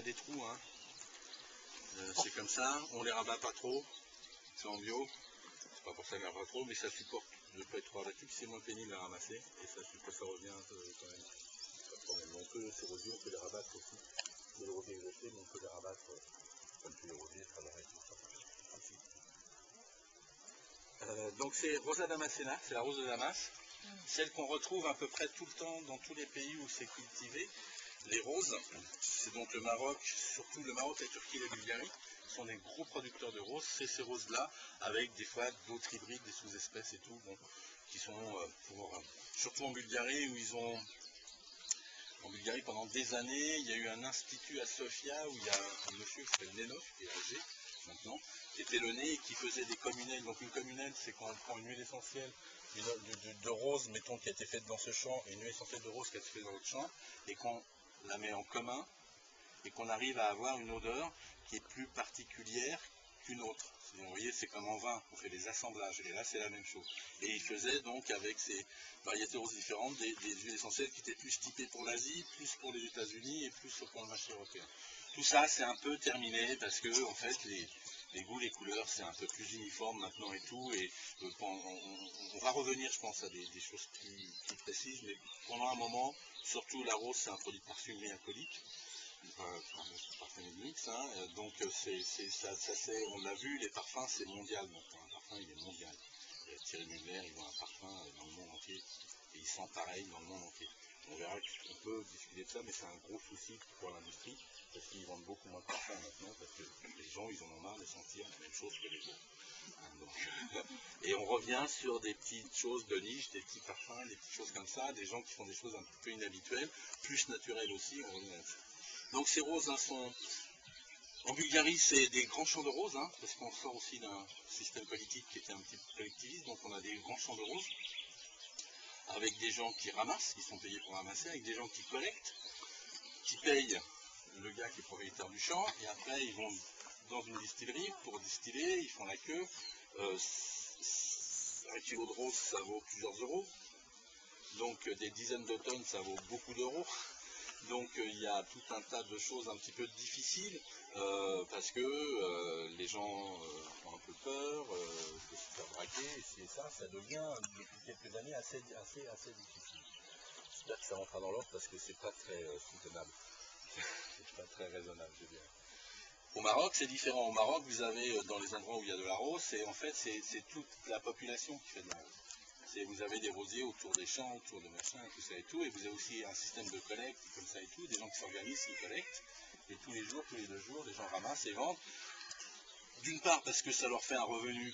des trous, hein. C'est comme ça, on les rabat pas trop, c'est en bio, c'est pas pour ça qu'on les rabat trop, mais ça supporte de pas être trop abattu, c'est moins pénible à ramasser, et ça supporte, ça revient quand même, pas de problème. On peut s'érosier, on peut les rabattre aussi, les rosiers exhaustés, mais on peut les rabattre, comme tous les rosiers, ça va être tout ça. Donc c'est Rosa damascena, c'est la rose de Damas, celle qu'on retrouve à peu près tout le temps dans tous les pays où c'est cultivé. Les roses, c'est donc le Maroc, surtout le Maroc, la Turquie et la Bulgarie, sont des gros producteurs de roses. C'est ces roses-là, avec des fois d'autres hybrides, des sous-espèces et tout, bon, qui sont surtout en Bulgarie, où ils ont... En Bulgarie, pendant des années, il y a eu un institut à Sofia, où il y a un monsieur qui s'appelle Nenov, qui est âgé maintenant, qui était le nez et qui faisait des communelles. Donc une communelle, c'est quand on prend une huile essentielle de rose, mettons, qui a été faite dans ce champ, et une huile essentielle de rose qui a été faite dans l'autre champ, et qu'on la met en commun et qu'on arrive à avoir une odeur qui est plus particulière qu'une autre. Vous voyez, c'est comme en vin, on fait des assemblages, et là c'est la même chose. Et il faisait donc avec ces variétés roses différentes des huiles essentielles qui étaient plus typées pour l'Asie, plus pour les États-Unis et plus pour le marché européen. Tout ça c'est un peu terminé parce que en fait les goûts, les couleurs c'est un peu plus uniforme maintenant et tout, et on va revenir je pense à des choses plus précises, mais pendant un moment, surtout la rose c'est un produit de parfumerie alcoolique, parfum mix, hein, donc on l'a vu, les parfums c'est mondial maintenant, un parfum il est mondial. Thierry Mugler il vend un parfum dans le monde entier, et il sent pareil dans le monde entier. On verra qu'on peut discuter de ça, mais c'est un gros souci pour l'industrie, parce qu'ils vendent beaucoup moins de parfums maintenant, parce que les gens ils en ont marre de sentir la même chose que les autres. Et on revient sur des petites choses de niche, des petits parfums, des petites choses comme ça, des gens qui font des choses un peu inhabituelles, plus naturelles aussi, on revient là-dessus. Donc ces roses hein, sont... En Bulgarie, c'est des grands champs de roses, hein, parce qu'on sort aussi d'un système politique qui était un petit peu collectiviste, donc on a des grands champs de roses, avec des gens qui ramassent, qui sont payés pour ramasser, avec des gens qui collectent, qui payent le gars qui est propriétaire du champ, et après ils vont dans une distillerie pour distiller, ils font la queue. Un kilo de rose, ça vaut plusieurs euros, donc des dizaines de tonnes, ça vaut beaucoup d'euros. Donc il y a tout un tas de choses un petit peu difficiles parce que les gens ont un peu peur de se faire braquer, et c'est ça, ça devient depuis quelques années assez difficile. J'espère que ça rentrera dans l'ordre parce que c'est pas très soutenable, c'est pas très raisonnable, je dirais. Au Maroc, c'est différent. Au Maroc, vous avez dans les endroits où il y a de la rose, en fait c'est toute la population qui fait de la rose. Vous avez des rosiers autour des champs, autour de machin, tout ça et tout, et vous avez aussi un système de collecte, comme ça et tout, des gens qui s'organisent, qui collectent, et tous les jours, tous les 2 jours, les gens ramassent et vendent. D'une part parce que ça leur fait un revenu